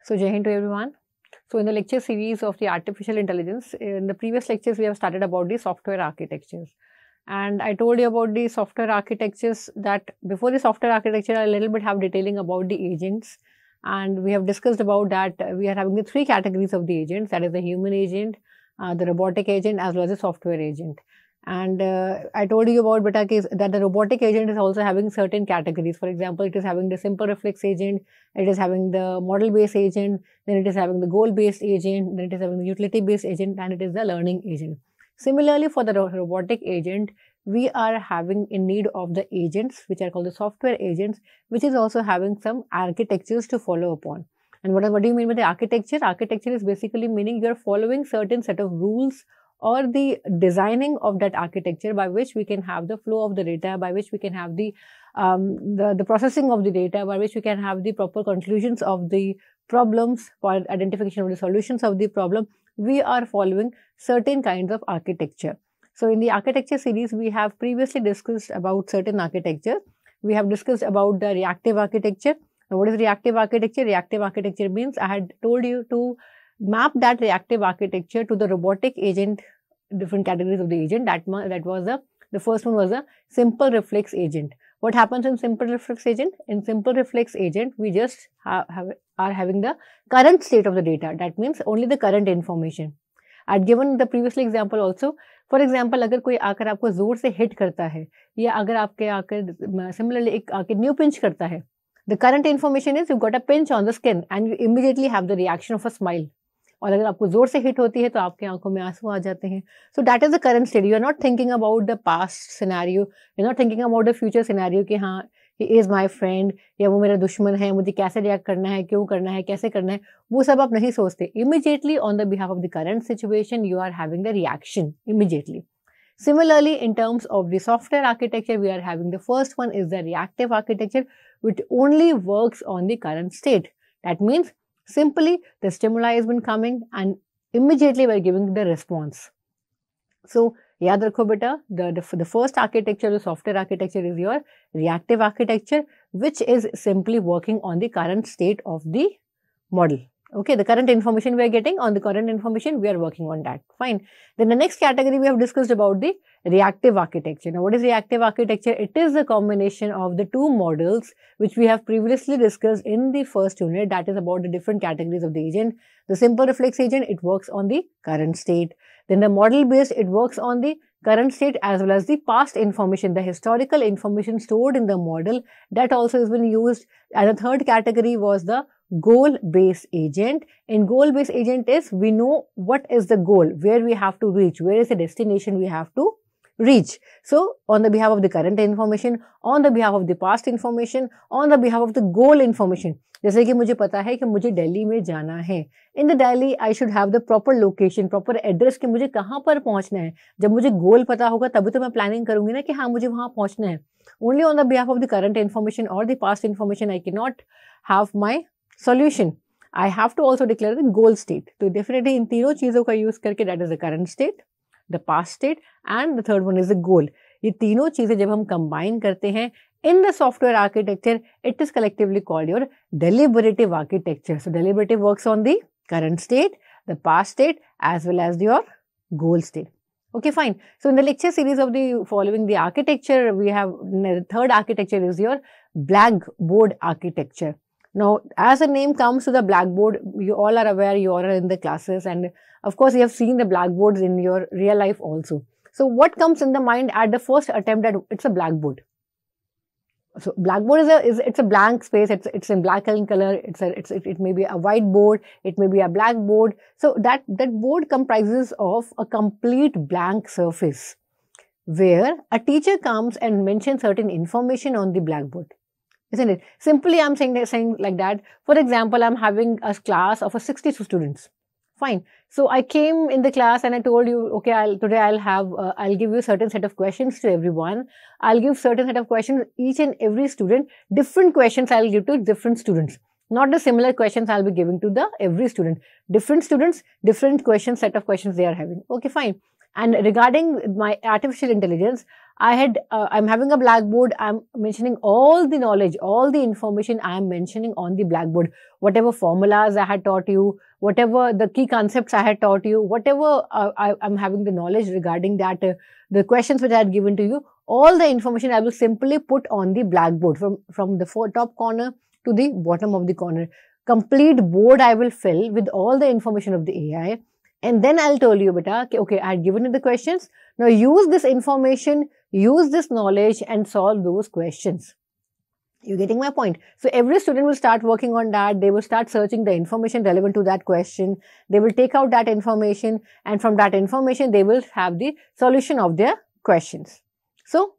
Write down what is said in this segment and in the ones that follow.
So Jai Hind to everyone. So in the lecture series of the artificial intelligence, in the previous lectures we have started about the software architectures. And I told you about the software architectures that before the software architecture, I a little bit have detailing about the agents. And we have discussed about that we are having the three categories of the agents, that is the human agent, the robotic agent as well as the software agent. And I told you about that the robotic agent is also having certain categories. For example, it is having the simple reflex agent, it is having the model based agent, then it is having the goal based agent, then it is having the utility based agent, and it is the learning agent. Similarly, for the robotic agent, we are having in need of the agents which are called the software agents, which is also having some architectures to follow upon. And what do you mean by the architecture? Architecture is basically meaning you are following certain set of rules or the designing of that architecture by which we can have the flow of the data, by which we can have the processing of the data, by which we can have the proper conclusions of the problems for identification of the solutions of the problem. We are following certain kinds of architecture. So in the architecture series, we have previously discussed about certain architecture. We have discussed about the reactive architecture. Now, what is reactive architecture? Reactive architecture means I had told you to map that reactive architecture to the robotic agent, different categories of the agent. That was the first one was a simple reflex agent. What happens in simple reflex agent? In simple reflex agent, we just are having the current state of the data. That means only the current information. I had given the previously example also. For example, अगर कोई आकर आपको जोर से hit करता है या अगर आपके आकर सिमिलरली एक आकर न्यू पिंच करता है, the current information is you got a pinch on the skin and you immediately have the reaction of a smile. और अगर आपको जोर से हिट होती है तो आपके आंखों में आंसू आ जाते हैं. So that is the current state. You are not thinking about the past scenario, you are not thinking about the future scenario कि हाँ ही इज माय फ्रेंड या वो मेरा दुश्मन है, मुझे कैसे रिएक्ट करना है, क्यों करना है, कैसे करना है, वो सब आप नहीं सोचते. Immediately on the behalf of the current situation you are having the reaction immediately. Similarly, in terms of the software architecture, we are having the first one is the reactive architecture, which only works on the current state. That means simply the stimuli has been coming and immediately we are giving the response. So, yaad rakho beta, the first architecture, the software architecture is your reactive architecture, which is simply working on the current state of the model. Okay, the current information we are getting, on the current information we are working on that. Fine. Then the next category we have discussed about the reactive architecture. Now, what is reactive architecture? It is the combination of the two models which we have previously discussed in the first unit, that is about the different categories of the agent. The simple reflex agent, it works on the current state. Then the model based, it works on the current state as well as the past information, the historical information stored in the model, that also has been used. And the third category was the goal-based agent. In goal-based agent is we know what is the goal, where we have to reach, where is the destination we have to reach. So, on the behalf of the current information, on the behalf of the past information, on the behalf of the goal information. जैसे कि मुझे पता है कि मुझे दिल्ली में जाना है. In the Delhi I should have the proper location, proper address कि मुझे कहाँ पर पहुँचना है. जब मुझे गोल पता होगा तभी तो मैं प्लानिंग करूंगी ना कि हाँ मुझे वहाँ पहुँचना है. Only on the behalf of the current information और the past information I can not have my solution. I have to also declare the goal state. तो definitely इन तीनों चीजों का यूज करके that is the current state, the past state and the third one is the goal. ये तीनों चीजें जब हम combine करते हैं in the software architecture, it is collectively called your deliberative architecture. So deliberative works on the current state, the past state as well as your goal state. Okay, fine. So in the lecture series of the following the architecture, we have the third architecture is your blackboard architecture. Now, as the name comes to the blackboard, you all are aware, you all are in the classes and of course, you have seen the blackboards in your real life also. So, what comes in the mind at the first attempt that it's a blackboard? So, blackboard it's a blank space, it's in black in color, it may be a white board, it may be a black board. So, that board comprises of a complete blank surface where a teacher comes and mentions certain information on the blackboard. Isn't it? Simply, I'm saying like that. For example, I'm having a class of 60 students. Fine. So I came in the class and I told you, okay, today I'll give you a certain set of questions to everyone. I'll give certain set of questions each and every student. Different questions I'll give to different students. Not the similar questions I'll be giving to every student. Different students, different questions, set of questions they are having. Okay, fine. And regarding my artificial intelligence, I'm having a blackboard. I'm mentioning all the knowledge, all the information I am mentioning on the blackboard. Whatever formulas I had taught you, whatever the key concepts I had taught you, whatever I'm having the knowledge regarding that, the questions which I had given to you, all the information I will simply put on the blackboard from the top corner to the bottom of the corner. Complete board I will fill with all the information of the AI. And then I'll tell you, beta, okay, I had given you the questions. Now use this information, use this knowledge and solve those questions. You're getting my point? So every student will start working on that. They will start searching the information relevant to that question. They will take out that information, and from that information, they will have the solution of their questions. So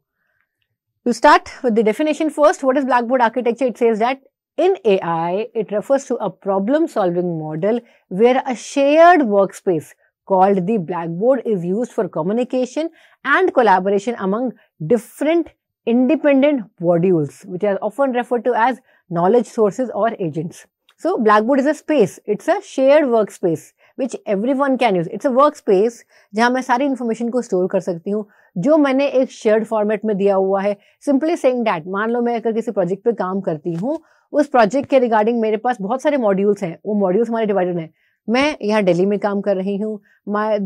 to start with the definition first, what is Blackboard architecture? It says that in AI, it refers to a problem-solving model where a shared workspace called the Blackboard is used for communication and collaboration among different independent modules, which are often referred to as knowledge sources or agents. So Blackboard is a space. It's a shared workspace which everyone can use. It's a workspace जहाँ मैं सारी information को store कर सकती हूँ जो मैंने एक shared format में दिया हुआ है. Simply saying that, मान लो मैं अगर किसी project पे काम करती हूँ, उस project के regarding मेरे पास बहुत सारे modules हैं. वो modules हमारे divided हैं. मैं यहाँ दिल्ली में काम कर रही हूँ.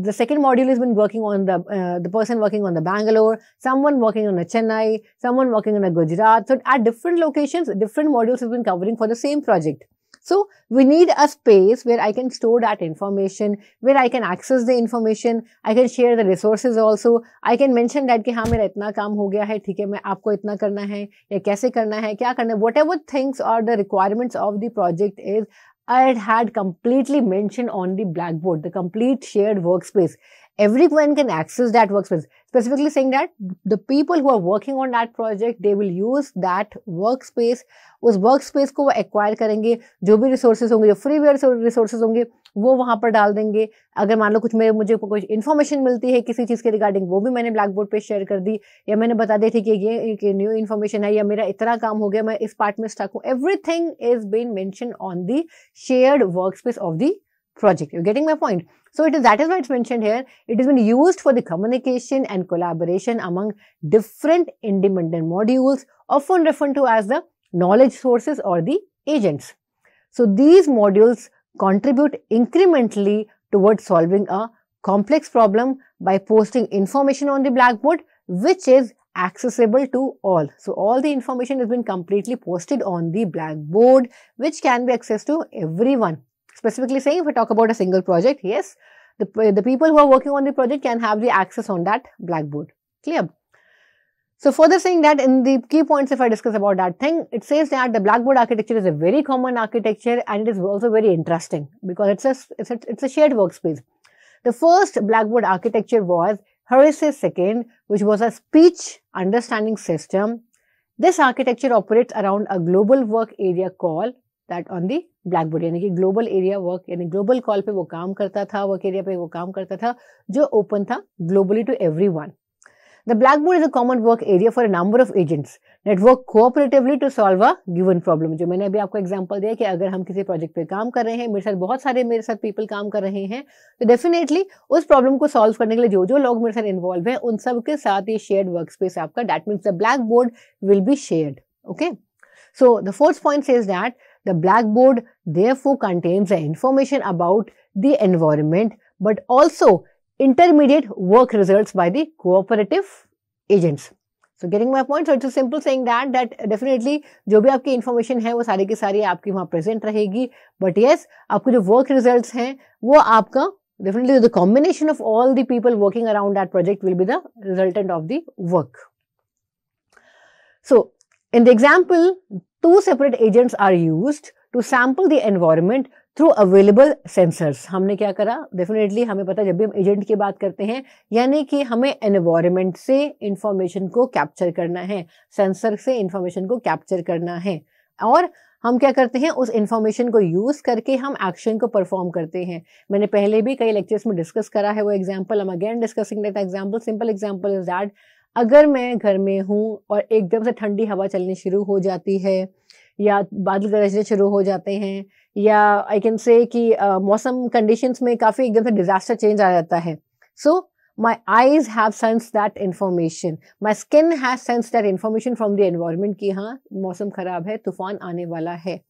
The second module has been working on the person working on the Bangalore, someone working on the Chennai, someone working on a Gujarat. So at different locations, different modules have been covering for the same project. So we need a space where I can store that information, where I can access the information, I can share the resources also. I can mention that कि हाँ मेरा इतना काम हो गया है, ठीक है, मैं आपको इतना करना है या कैसे करना है, क्या करना है, whatever things or the requirements of the project is, I had completely mentioned on the Blackboard, the complete shared workspace. Everyone can access that workspace. Specifically saying that the people who are working on that project, they will use that workspace. उस workspace को वो acquire करेंगे. जो भी resources होंगे, जो freeware resources होंगे, वो वहाँ पर डाल देंगे. अगर मान लो मुझे कुछ information मिलती है किसी चीज़ के regarding, वो भी मैंने Blackboard पे share कर दी, या मैंने बता दी थी कि ये new information है, या मेरा इतना काम हो गया, मैं इस part में stuck हूँ. Everything is being mentioned on the shared workspace of the project. You're getting my point? So that is why it's mentioned here. It has been used for the communication and collaboration among different independent modules, often referred to as the knowledge sources or the agents. So these modules contribute incrementally towards solving a complex problem by posting information on the Blackboard, which is accessible to all. So all the information has been completely posted on the Blackboard, which can be accessed to everyone. Specifically saying, if I talk about a single project, yes, the people who are working on the project can have the access on that Blackboard. Clear? So further saying that in the key points, if I discuss about that thing, it says that the Blackboard architecture is a very common architecture and it is also very interesting because it's a shared workspace. The first Blackboard architecture was Harris's second, which was a speech understanding system. This architecture operates around a global work area call that on the Blackboard, यानी कि global area work, यानी global call पे वो काम करता था, work area पे वो काम करता था, जो open था globally to everyone. The Blackboard is a common work area for a number of agents that work cooperatively to solve a given problem. जो मैंने अभी आपको example दिया कि अगर हम किसी project पे काम कर रहे हैं, मेरे साथ people काम कर रहे हैं, तो definitely उस problem को solve करने के लिए जो लोग मेरे साथ involve हैं, उन सब के साथ ये shared workspace आपका, that means the Blackboard will be shared. Okay. So the fourth point says that the Blackboard therefore contains the information about the environment, but also intermediate work results by the cooperative agents. So getting my point? So it's a simple saying that definitely जो भी आपकी information है वो सारी की सारी आपकी वहाँ present रहेगी. But yes, आपको जो work results हैं वो आपका definitely the combination of all the people working around that project will be the resultant of the work. So in the example, two separate agents are used to sample the environment through available sensors. हमने क्या करा? Definitely हमें पता है जब भी हम agent की बात करते हैं यानी कि हमें environment से information को capture करना है, sensor से information को capture करना है और हम क्या करते हैं उस information को use करके हम action को perform करते हैं. मैंने पहले भी कई lectures में discuss करा है वो example. I'm again discussing that example. Simple example is that अगर मैं घर में हूँ और एकदम से ठंडी हवा चलनी शुरू हो जाती है या बादल गरजने शुरू हो जाते हैं या आई कैन से कि मौसम कंडीशंस में काफ़ी एकदम से डिजास्टर चेंज आ जाता है. सो my eyes have sensed that information, my skin has sensed that information from the environment कि हाँ मौसम खराब है, तूफान आने वाला है.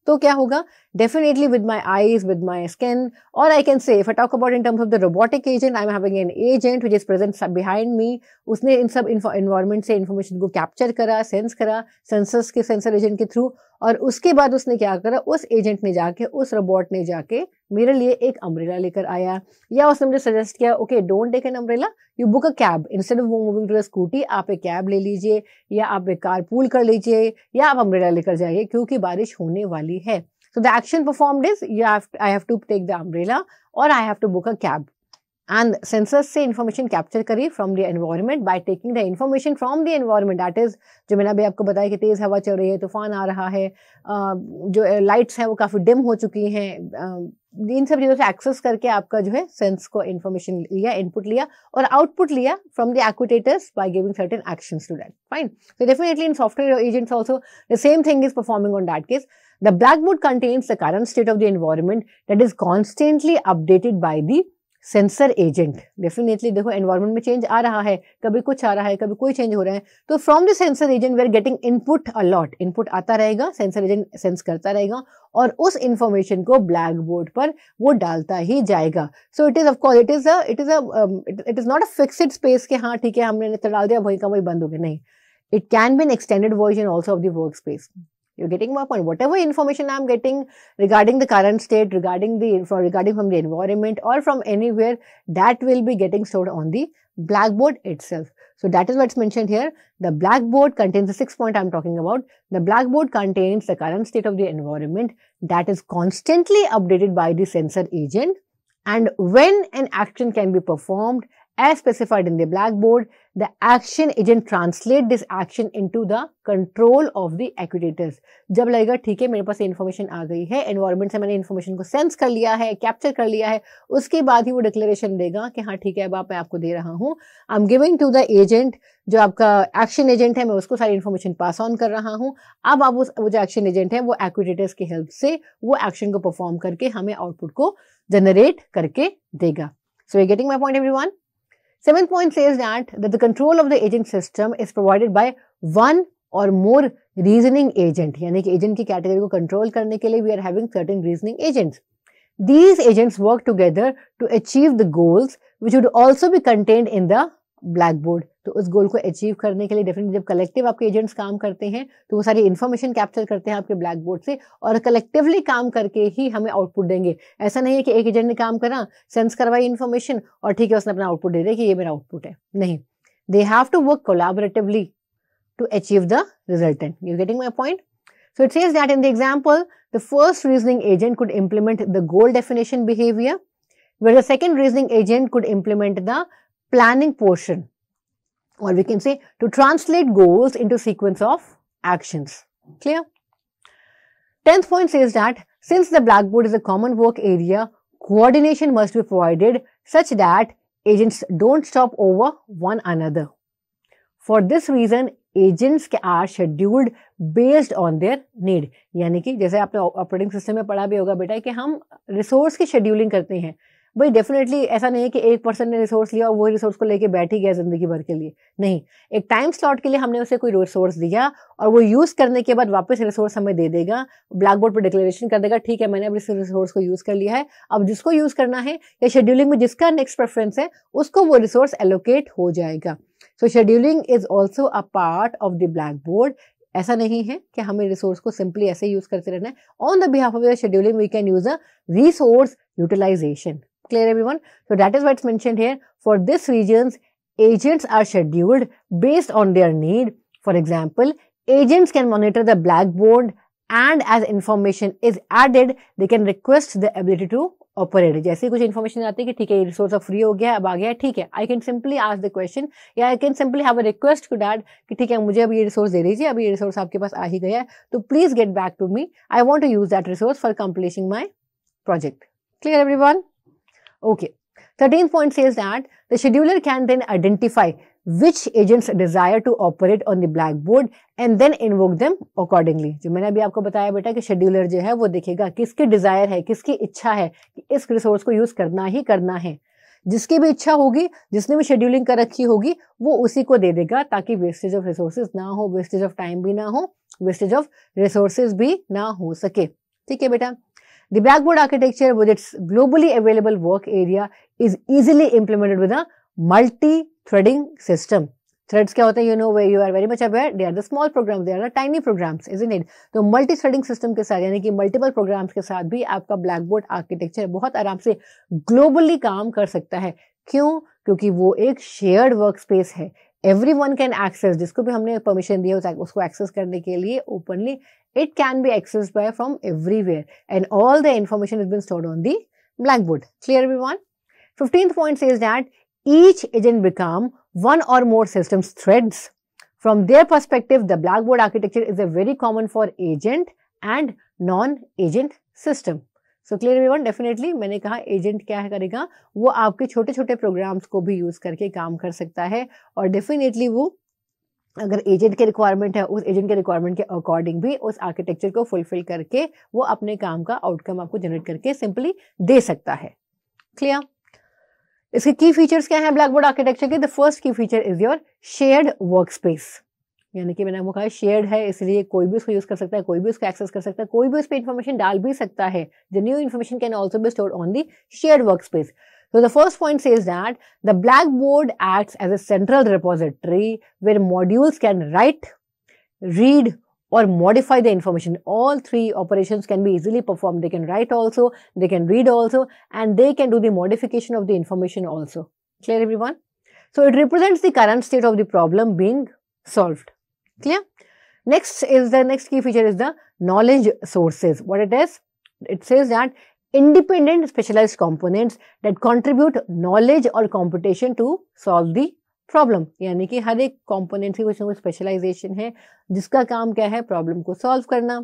तो क्या होगा? Definitely with my eyes, with my skin, or I can say if I talk about in terms of the robotic agent, I'm having an agent which is present behind me. उसने इन सब environment से information को capture करा, sense करा, sensors के sensor agent के through, और उसके बाद उसने क्या करा? उस agent ने जाके, उस robot ने जाके मेरे लिए एक अम्ब्रेला लेकर आया, या उसने मुझे सजेस्ट किया okay don't take an umbrella, you book a cab, instead of moving to the scooty आप एक कैब ले लीजिए, या आप एक कार पूल कर लीजिए, या आप अम्ब्रेला लेकर जाइए क्योंकि बारिश होने वाली है. So the action performed is I have to take the umbrella और I have to book a cab. And sensors से इंफॉर्मेशन कैप्चर करी from the environment by taking the information from the environment. That is जो मैंने अभी आपको बताया कि तेज हवा चल रही है, तूफान आ रहा है, जो लाइट्स हैं वो काफी डिम हो चुकी हैं, इन सब चीजों से एक्सेस करके आपका जो है सेंस को इंफॉर्मेशन लिया, इनपुट लिया और आउटपुट लिया from the activators by giving certain actions to that. Fine. So definitely in software agents also the same thing is performing on that case. The blackboard contains the current state of the environment that is constantly updated by the sensor agent. Definitely देखो environment में change आ रहा है, कभी कुछ आ रहा है, कभी कोई change हो रहा है, तो from the sensor agent we are getting input a lot. Input आता रहेगा, sensor agent sense करता रहेगा और उस information को blackboard पर वो डालता ही जाएगा. So it is of course it is not a fixed space कि हाँ ठीक है हमने डाल दिया वही का वही बंद हो गया, नहीं. It can be an extended version also of the workspace. You're getting my point. Whatever information I'm getting regarding the current state, regarding from the environment or from anywhere, that will be getting stored on the blackboard itself. So that is what's mentioned here. The blackboard contains the 6th point I'm talking about. The blackboard contains the current state of the environment that is constantly updated by the sensor agent, and when an action can be performed as specified in the blackboard, the action agent translate this action into the control of the actuators. जब लगेगा ठीक है मेरे पास information आ गई है, environment से मैंने information को सेंस कर लिया है, कैप्चर कर लिया है, उसके बाद ही वो डिक्लेरेशन देगा कि हाँ ठीक है अब मैं आपको दे रहा हूँ. I am giving to the agent, जो आपका एक्शन एजेंट है, मैं उसको सारी इन्फॉर्मेशन पास ऑन कर रहा हूँ. अब आप वो जो एक्शन एजेंट है वो एक्टिवेटर्स की हेल्प से वो एक्शन को परफॉर्म करके हमें आउटपुट को जनरेट करके देगा. So you getting my point everyone. 7th point says that the control of the agent system is provided by one or more reasoning agent. यानी कि agent की category को control करने के लिए we are having certain reasoning agents. These agents work together to achieve the goals which would also be contained in the blackboard. तो उस गोल को अचीव करने के लिए डेफिनेटली जब कलेक्टिव आपके एजेंट्स काम करते हैं तो वो सारी इन्फॉर्मेशन कैप्चर करते हैं आपके ब्लैक बोर्ड से और कलेक्टिवली काम करके ही हमें आउटपुट देंगे. ऐसा नहीं है कि एक एजेंट ने काम करा, सेंस करवाई इन्फॉर्मेशन और ठीक है उसने अपना आउटपुट दे दिया कि ये मेरा आउटपुट है. नहीं, they have to work collaboratively to achieve the resultant. You getting my point? So it says that in the example, the first reasoning agent could implement the goal definition behavior, where the second reasoning agent could implement the planning portion, or we can say to translate goals into sequence of actions. Clear? 10th point says that since the blackboard is a common work area, coordination must be provided such that agents don't stop over one another. For this reason, agents are scheduled based on their need. यानी कि जैसे आपने operating system में पढ़ा भी होगा बेटा कि हम रिसोर्स की शेड्यूलिंग करते हैं. भाई डेफिनेटली ऐसा नहीं है कि एक पर्सन ने रिसोर्स लिया और वही रिसोर्स को लेके बैठ ही गया जिंदगी भर के लिए. नहीं, एक टाइम स्लॉट के लिए हमने उसे कोई रिसोर्स दिया और वो यूज करने के बाद वापस रिसोर्स हमें दे देगा, ब्लैक बोर्ड पर डिक्लेरेशन कर देगा ठीक है मैंने अब इस रिसोर्स को यूज कर लिया है, अब जिसको यूज करना है या शेड्यूलिंग में जिसका नेक्स्ट प्रेफरेंस है उसको वो रिसोर्स एलोकेट हो जाएगा. So scheduling is also a part of the blackboard. ऐसा नहीं है कि हमें रिसोर्स को सिंपली ऐसे यूज करते रहना है. On the behalf of the scheduling we can use a resource utilization. Clear everyone? So that is what's mentioned here. For this reasons, agents are scheduled based on their need. For example, agents can monitor the blackboard and as information is added, they can request the ability to operate. जैसे कुछ information आती है कि ठीक है ये resource अब free हो गया अब आ गया ठीक है, I can simply ask the question या I can simply have a request to that कि ठीक है मुझे अब ये रिसोर्स दे दीजिए, अब ये रिसोर्स आपके पास आ ही गया है तो please get back to me. I want to use that resource for completing my project. Clear everyone? Okay. 13th point says that the scheduler can then identify which agents desire to operate on the blackboard and then invoke them accordingly. जो मैंने अभी आपको बताया बेटा कि scheduler जो है वो देखेगा किसकी डिजायर है, किसकी इच्छा है कि इस रिसोर्स को यूज करना ही करना है. जिसकी भी इच्छा होगी, जिसने भी शेड्यूलिंग कर रखी होगी, वो उसी को दे देगा, ताकि वेस्टेज ऑफ रिसोर्सेज ना हो, वेस्टेज ऑफ टाइम भी ना हो, वेस्टेज ऑफ रिसोर्सेज भी ना हो सके। ठीक है बेटा। The Blackboard architecture with its globally available work area is easily implemented with a multi-threading system. Threads क्या होता है? You know, where you are very much aware. They are the small programs. They are the tiny programs, isn't it? तो multi-threading system के साथ, यानी कि multiple programs के साथ भी आपका Blackboard architecture बहुत आराम से globally काम कर सकता है। क्यों? क्योंकि वो एक shared workspace है। Everyone can access, जिसको भी हमने परमिशन दी है उसको एक्सेस करने के लिए openly, it can be accessed by from everywhere, and all the information has been stored on the Blackboard. Clear everyone? 15th point says that each agent become one or more systems threads. From their perspective, the Blackboard architecture is a very common for agent and non-agent system. So clear everyone? Definitely मैंने कहा agent क्या करेगा, वो आपके छोटे छोटे programmes को भी यूज करके काम कर सकता है, और डेफिनेटली वो अगर एजेंट के रिक्वायरमेंट है, उस एजेंट के रिक्वायरमेंट के अकॉर्डिंग भी उस आर्किटेक्चर को फुलफिल करके वो अपने काम का आउटकम आपको जनरेट करके सिंपली दे सकता है। क्लियर? इसके की फीचर्स क्या है ब्लैकबोर्ड आर्किटेक्चर के? द फर्स्ट की feature is your shared work space, यानी कि मैंने आपको कहा शेयर्ड है, इसलिए कोई भी उसको यूज कर सकता है, कोई भी उसको एक्सेस कर सकता है, कोई भी उस पर इंफॉर्मेशन डाल भी सकता है। The new information can also be stored on the shared work space. So the first point says that the Blackboard acts as a central repository where modules can write, read, or modify the information. All three operations can be easily performed. They can write also, they can read also, and they can do the modification of the information also. Clear everyone? So it represents the current state of the problem being solved. Clear? Next key feature is the knowledge sources. What it is? It says that independent specialized components that contribute knowledge or computation to solve the problem. यानी कि हर एक component की कुछ ना कुछ specialization है, जिसका काम क्या है, problem को solve करना।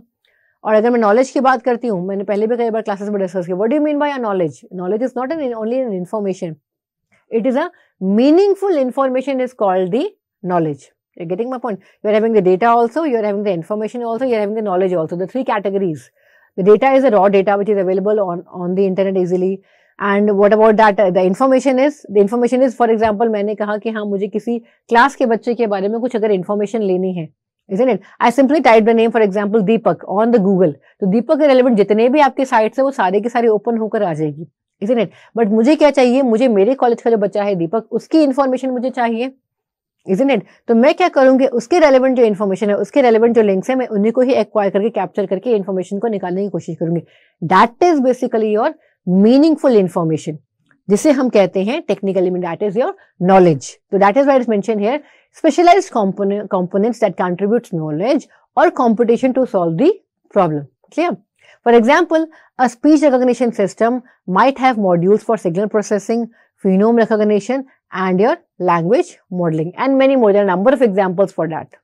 और अगर मैं knowledge की बात करती हूँ, मैंने पहले भी कई बार classes में discuss किया, what do you mean by a knowledge? Knowledge is not only an information. It is a meaningful information is called the knowledge. You're getting my point? You're having the data also, you're having the information also, you're having the knowledge also. The three categories. The data is a raw data which is available on the internet easily. And what about that? The information is, for example, मैंने कहा कि हाँ मुझे किसी class के बच्चे के बारे में कुछ अगर information लेनी है, isn't it? I simply type the name, for example, Deepak on the Google. तो दीपक के relevant जितने भी आपके साइट्स है वो सारे के सारे ओपन होकर आ जाएगी, isn't it? बट मुझे क्या चाहिए, मुझे मेरे कॉलेज का जो बच्चा है दीपक, उसकी इन्फॉर्मेशन मुझे चाहिए, isn't it? तो मैं क्या करूंगी, उसके रेलेवेंट जो इन्फॉर्मेशन है, उसके रेलेवेंट जो लिंक्स है, मैं उन्हीं को ही एक्वायर करके कैप्चर करके इन्फॉर्मेशन को निकालने की कोशिश करूंगी. That is basically your meaningful information, जिसे हम कहते हैं टेक्निकली में दैट इज योर नॉलेज. तो that is why it's mention here specialised components that contributes knowledge और computation to solve the problem. Clear? For example, a speech recognition system might have modules for signal processing, phenome recognition, and your language modeling, and many more. There are a number of examples for that.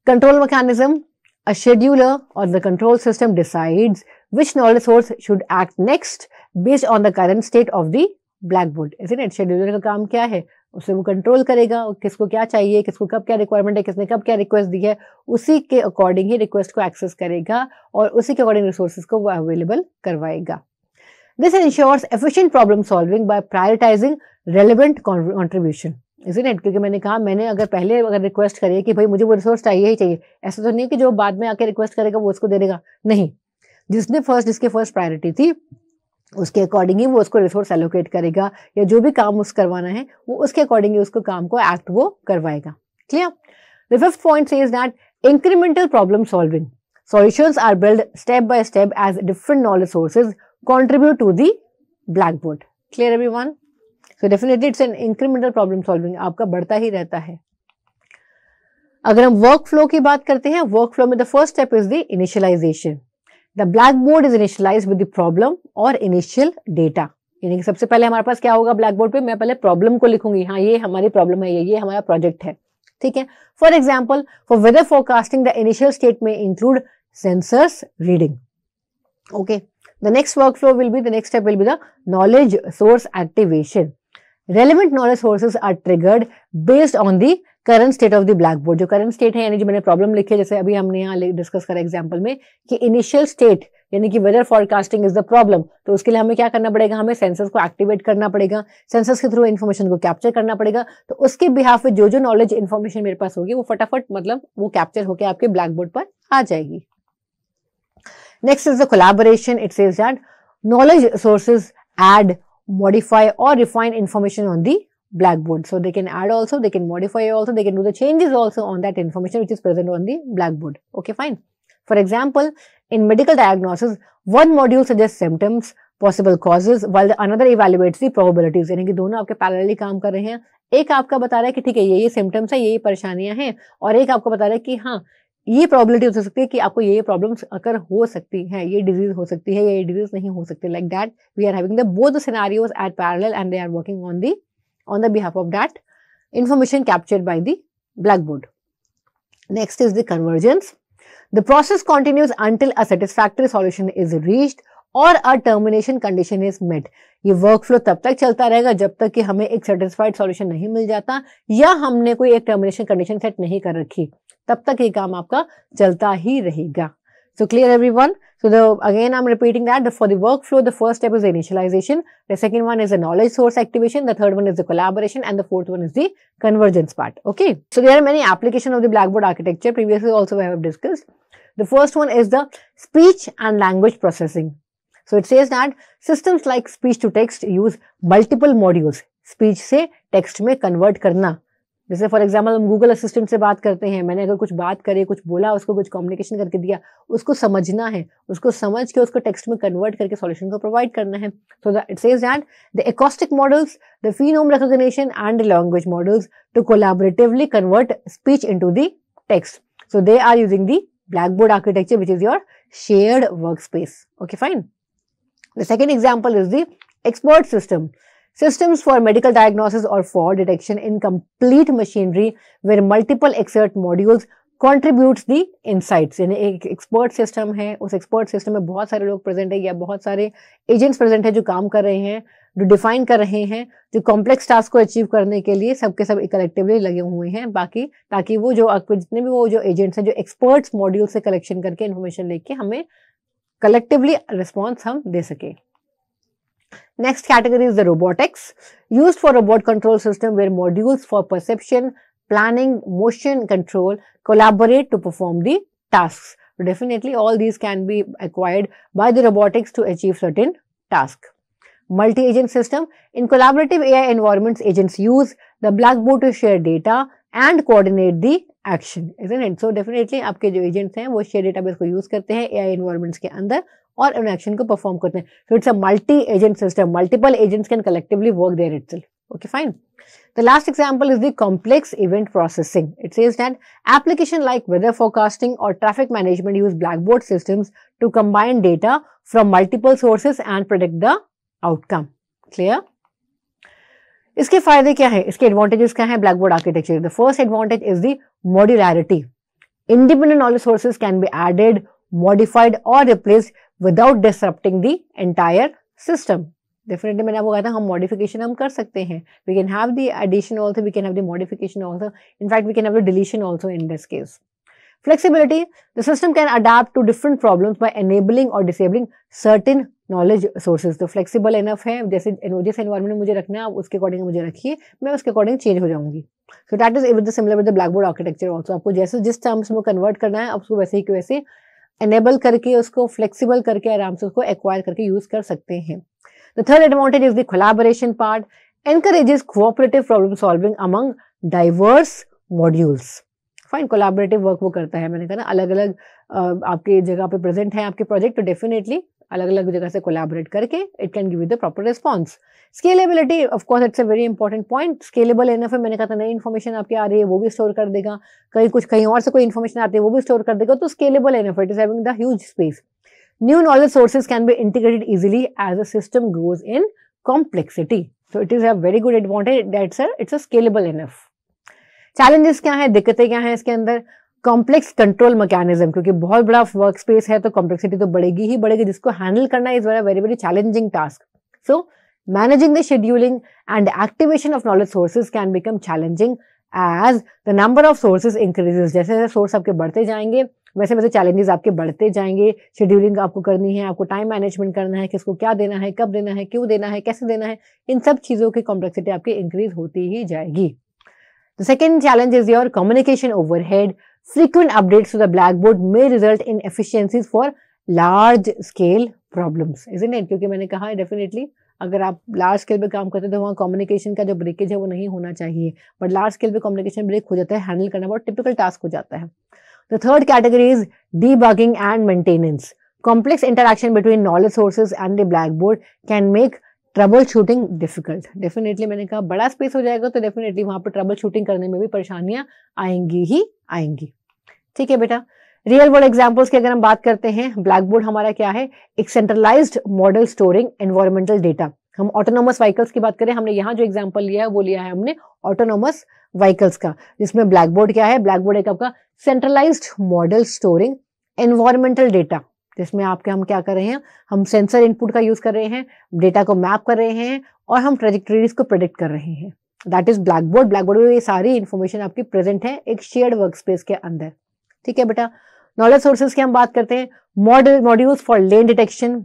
Control mechanism. A scheduler or the control system decides which knowledge source should act next based on the current state of the blackboard. Isn't it? Scheduler का काम क्या है? उसे वो control करेगा, किसको क्या चाहिए, किसको कब क्या रिक्वायरमेंट है, किसने कब क्या रिक्वेस्ट दी है, उसी के अकॉर्डिंग ही रिक्वेस्ट को एक्सेस करेगा और उसी के अकॉर्डिंग रिसोर्सेज को वो अवेलेबल करवाएगा. This ensures efficient problem solving by prioritizing relevant contribution. Isn't it? क्योंकि मैंने कहा, मैंने अगर पहले रिक्वेस्ट करी कि भाई मुझे वो रिसोर्स चाहिए ही चाहिए, ऐसा तो नहीं कि जो बाद में आके रिक्वेस्ट करेगा वो उसको दे देगा, नहीं. जिसकी फर्स्ट प्रायोरिटी थी उसके अकॉर्डिंग ही वो उसको रिसोर्स एलोकेट करेगा, या जो भी काम उस करवाना है वो उसके अकॉर्डिंग ही उसको काम को एक्ट वो करवाएगा. Clear? The fifth point says that incremental problem solving solutions are build step by step as different knowledge sources contribute to the blackboard. Clear everyone? So definitely it's an incremental problem solving, आपका बढ़ता ही रहता है. अगर हम work flow की बात करते हैं, वर्क फ्लो में the first step is the initialization. The blackboard is initialized with the problem और initial data. यानी कि सबसे पहले हमारे पास क्या होगा ब्लैकबोर्ड पे, मैं पहले प्रॉब्लम को लिखूंगी, हाँ ये हमारी प्रॉब्लम है, ये हमारा प्रोजेक्ट है. ठीक है? For example, for weather forecasting the initial state में include sensors reading. Okay, the next workflow will be, the next step will be the knowledge source activation. Relevant knowledge sources are triggered based on the current state of the blackboard. जो current state है, यानी जो मैंने problem लिखी है, जैसे अभी हमने यहाँ डिस्कस करा एग्जाम्पल में कि इनिशियल स्टेट यानी कि weather forecasting is the problem, तो उसके लिए हमें क्या करना पड़ेगा, हमें सेंसर्स को एक्टिवेट करना पड़ेगा, सेंसर्स के थ्रू इन्फॉर्मेशन को कैप्चर करना पड़ेगा। तो उसके बिहाफ पे जो जो नॉलेज इन्फॉर्मेशन मेरे पास होगी वो फटाफट मतलब वो कैप्चर होकर आपके ब्लैक बोर्ड पर आ जाएगी। Next is the collaboration. It says that knowledge sources add, modify or refine information on the blackboard. So they can add also, they can modify also, they can do the changes also on that information which is present on the blackboard. Okay, fine. For example, in medical diagnosis, one module suggests symptoms, possible causes, while the another evaluates the probabilities. यानी कि दोनों आपके parallelly काम कर रहे हैं। एक आपका बता रहा है कि ठीक है ये सिम्टम्स है, ये परेशानियां हैं, और एक आपको बता रहा है कि हाँ ये प्रॉबिलिटी हो सकती है कि आपको ये प्रॉब्लम्स अगर हो सकती है, ये डिजीज हो सकती है या ये डिजीज नहीं हो सकती। Like that we are having the both the scenarios at parallel and they are working on the behalf of that information captured by the blackboard. Next is the convergence. The process continues until a satisfactory solution is reached और a termination condition is met. ये workflow तब तक चलता रहेगा जब तक कि हमें एक सेटिस्फाइड सॉल्यूशन नहीं मिल जाता या हमने कोई एक टर्मिनेशन कंडीशन सेट नहीं कर रखी, तब तक ये काम आपका चलता ही रहेगा। So clear everyone? So again I'm repeating that for the workflow, the first step is the initialization, the second one is the knowledge source activation, the third one is the collaboration, and the fourth one is the convergence part. Okay. So there are many applications of the Blackboard architecture. Previously also we have discussed. The first one is the speech and language processing. So it says that systems like speech to text use multiple modules. Speech से text में convert करना। जैसे for example हम Google assistant से बात करते हैं, मैंने अगर कुछ बात करे, कुछ बोला, उसको कुछ कम्युनिकेशन करके दिया, उसको समझना है, उसको समझ के उसको टेक्स्ट में कन्वर्ट करके सॉल्यूशन को प्रोवाइड करना है। So it says that the acoustic models, the phoneme recognition and the language models to collaboratively convert speech into the text. So they are using the blackboard architecture which is your shared workspace. Okay fine. The second example is the expert system. Systems for medical diagnosis or fraud detection in complete machinery where multiple expert modules contributes the insights. यानी एक expert system है, उस expert system में बहुत सारे लोग present है या बहुत सारे एजेंट्स प्रेजेंट है जो काम कर रहे हैं, जो डिफाइन कर रहे हैं, जो कॉम्प्लेक्स टास्क को अचीव करने के लिए सबके सब कलेक्टिवली लगे हुए हैं, बाकी ताकि वो जो जितने भी वो जो एजेंट्स हैं जो एक्सपर्ट्स मॉड्यूल से कलेक्शन करके इन्फॉर्मेशन लेके हमें कलेक्टिवली रिस्पॉन्स हम दे सके। Next category is the robotics, used for robot control system where modules for perception, planning, motion control collaborate to perform the tasks. So definitely all these can be acquired by the robotics to achieve certain tasks. Multi-agent system. In collaborative AI environments, agents use the blackboard to share data and coordinate the action, isn't it? So definitely आपके जो agents हैं वो share database को use करते हैं AI environments के अंदर और उन एक्शन को परफॉर्म करते हैं। So it's a multi-agent system. Multiple agents can collectively work there itself. Okay, fine. The last example is the complex event processing. It says that application like weather forecasting or traffic management use Blackboard systems to combine data from multiple sources and predict the outcome. Clear? इसके फायदे क्या है, इसके advantages क्या है blackboard architecture? The first advantage is the modularity. Independent knowledge sources can be added, modified or replaced without disrupting the entire system. Definitely मैंने आपको कहा था हम modification हम कर सकते हैं. We can have the addition also, we can have the modification also. In fact, we can have the deletion also in this case. Flexibility, the system can adapt to different problems by enabling or disabling certain knowledge sources. तो flexible enough है, जैसे जिस environment में मुझे रखना है आप उसके according मुझे रखिए, मैं उसके according change हो जाऊंगी. So that is with the similar with the Blackboard architecture also. आपको जैसे जिस terms में convert करना है आप उसको वैसे ही कि वैसे enable करके उसको flexible करके आराम से उसको acquire करके use कर सकते हैं. The third advantage is the collaboration part. Encourages cooperative problem solving among diverse modules. Fine, collaborative work वो करता है. मैंने कहा ना अलग अलग आपके जगह पे present है आपके project, तो definitely अलग अलग जगह से collaborate करके it can give you the proper response. Scalability, of course, it's a very important point. Scalable enough है, मैंने कहा था नई information आपकी आ रही है वो भी store कर देगा, कहीं और से कोई information आती है वो भी store कर देगा, तो scalable enough, it is having the huge space. New knowledge sources can be integrated easily as the system grows in complexity. So it is a very good advantage that it's a scalable enough. Challenges क्या है, दिक्कतें क्या हैं इसके अंदर? Complex control mechanism, क्योंकि बहुत बड़ा वर्क स्पेस है तो कॉम्प्लेक्सिटी तो बढ़ेगी ही बढ़ेगी, जिसको हैंडल करना is very very challenging task. So managing the scheduling and activation of knowledge sources can become challenging as the number of sources increases. जैसे जैसे सोर्स आपके बढ़ते जाएंगे वैसे वैसे चैलेंजेस आपके बढ़ते जाएंगे। शेड्यूलिंग आपको करनी है, आपको टाइम मैनेजमेंट करना है, किसको क्या देना है, कब देना है, क्यों देना है, कैसे देना है, इन सब चीज़ों की कॉम्प्लेक्सिटी आपकी इंक्रीज होती ही जाएगी। The second challenge is your communication overhead. Frequent updates to the blackboard may result in efficiencies for large scale problems, isn't it? क्योंकि मैंने कहा है डेफिनेटली अगर आप लार्ज स्केल पे काम करते हैं तो वहाँ कम्युनिकेशन का जो ब्रेकेज है वो नहीं होना चाहिए, बट लार्ज स्केल पे कम्युनिकेशन ब्रेक हो जाता है, हैंडल करना बहुत टिपिकल टास्क हो जाता है। The third category is debugging and maintenance. Complex interaction between knowledge sources and the blackboard can make trouble shooting difficult. Definitely मैंने कहा बड़ा स्पेस हो जाएगा तो डेफिनेटली वहां पर ट्रबल शूटिंग करने में भी परेशानियां आएंगी ही आएंगी। ठीक है बेटा, रियल वर्ल्ड एग्जांपल्स की अगर हम बात करते हैं, ब्लैक बोर्ड हमारा क्या है, एक centralised model storing environmental data. हम ऑटोनोमस व्हीकल्स की बात करें, हमने यहाँ जो एग्जाम्पल लिया है वो लिया है हमने ऑटोनोमस व्हीकल्स का, जिसमें ब्लैक बोर्ड क्या है, ब्लैक बोर्ड एक आपका centralised model storing environmental data, जिसमें आपके हम क्या कर रहे हैं, हम सेंसर इनपुट का यूज कर रहे हैं, डेटा को मैप कर रहे हैं और हम ट्रेजेक्टरीज को प्रेडिक्ट कर रहे हैं। That is black board. Black board में ये सारी इंफॉर्मेशन आपकी प्रेजेंट है एक शेयर्ड वर्क स्पेस के अंदर। ठीक है बेटा, नॉलेज सोर्सेज की हम बात करते हैं, modules for lane detection,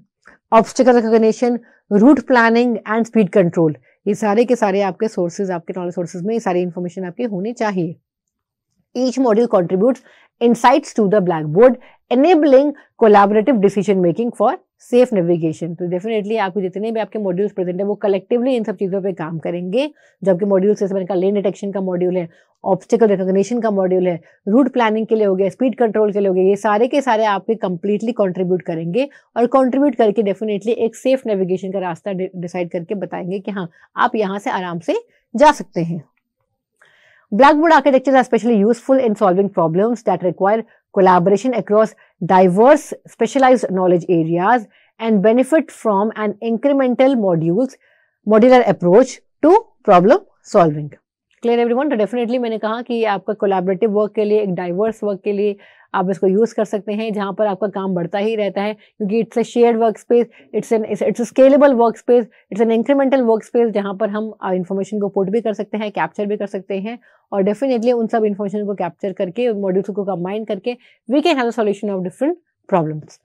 obstacle recognition, route planning and speed control, ये सारे के सारे आपके सोर्सेज, आपके नॉलेज सोर्सेज में ये सारी इंफॉर्मेशन आपकी होनी चाहिए। Each module contributes insights to the blackboard, enabling collaborative decision making for safe navigation. तो डेफिनेटली आपके जितने भी आपके मॉड्यूल्स प्रेजेंट है वो कलेक्टिवली इन सब चीज़ों पे काम करेंगे। जबकि मॉड्यूल्स जैसे मैंने कहा लेन डिटेक्शन का मॉड्यूल है, ऑब्स्टिकल रिकॉग्निशन का मॉड्यूल है, रूट प्लानिंग के लिए हो गया, स्पीड कंट्रोल के लिए हो गया, ये सारे के सारे आपके कंप्लीटली कंट्रीब्यूट करेंगे और कंट्रीब्यूट करके डेफिनेटली एक सेफ नेविगेशन का रास्ता डिसाइड करके बताएंगे कि हाँ आप यहाँ से आराम से जा सकते हैं। Blackboard architectures are especially useful in solving problems that require collaboration across diverse specialized knowledge areas and benefit from an incremental modular approach to problem solving. Clear everyone? तो डेफिनेटली मैंने कहा कि ये आपका कोलैबोरेटिव वर्क के लिए, एक diverse work के लिए आप इसको यूज कर सकते हैं, जहां पर आपका काम बढ़ता ही रहता है, क्योंकि it's a shared work space, it's a scalable work space, it's an incremental work space, जहां पर हम इंफॉर्मेशन को पुट भी कर सकते हैं, कैप्चर भी कर सकते हैं और डेफिनेटली उन सब इंफॉर्मेशन को कैप्चर करके मॉड्यूल्स को कंबाइन करके we can have a solution of different problems.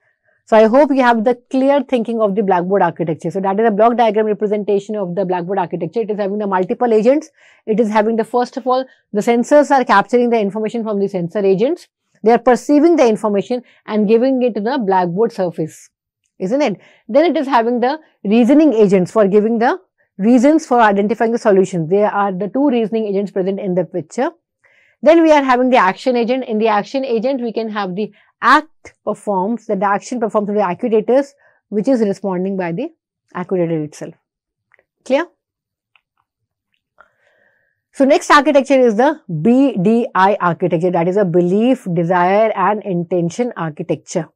So I hope you have the clear thinking of the Blackboard architecture. So that is a block diagram representation of the Blackboard architecture. It is having the multiple agents. It is having the, first of all, the sensors are capturing the information from the sensor agents. They are perceiving the information and giving it to the Blackboard surface, isn't it? Then it is having the reasoning agents for giving the reasons for identifying the solutions. There are the two reasoning agents present in the picture. Then we are having the action agent. In the action agent, we can have the act performs, the action performed to the actuators, which is responding by the actuator itself. Clear? So next architecture is the BDI architecture, that is a belief, desire and intention architecture.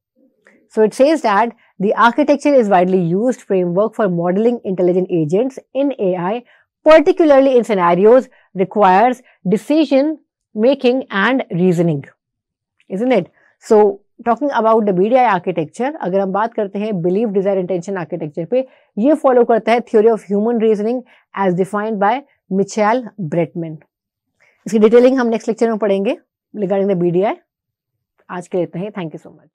So it says that the architecture is widely used framework for modeling intelligent agents in AI, particularly in scenarios requires decision making and reasoning, isn't it? So talking about the BDI architecture, अगर हम बात करते हैं believe Dzire intention architecture पे, ये follow करता है theory of human reasoning as defined by Michael Bratman. इसकी डिटेलिंग हम नेक्स्ट लेक्चर में पढ़ेंगे रिगार्डिंग द BDI. आज के लिए इतना ही. Thank you so much.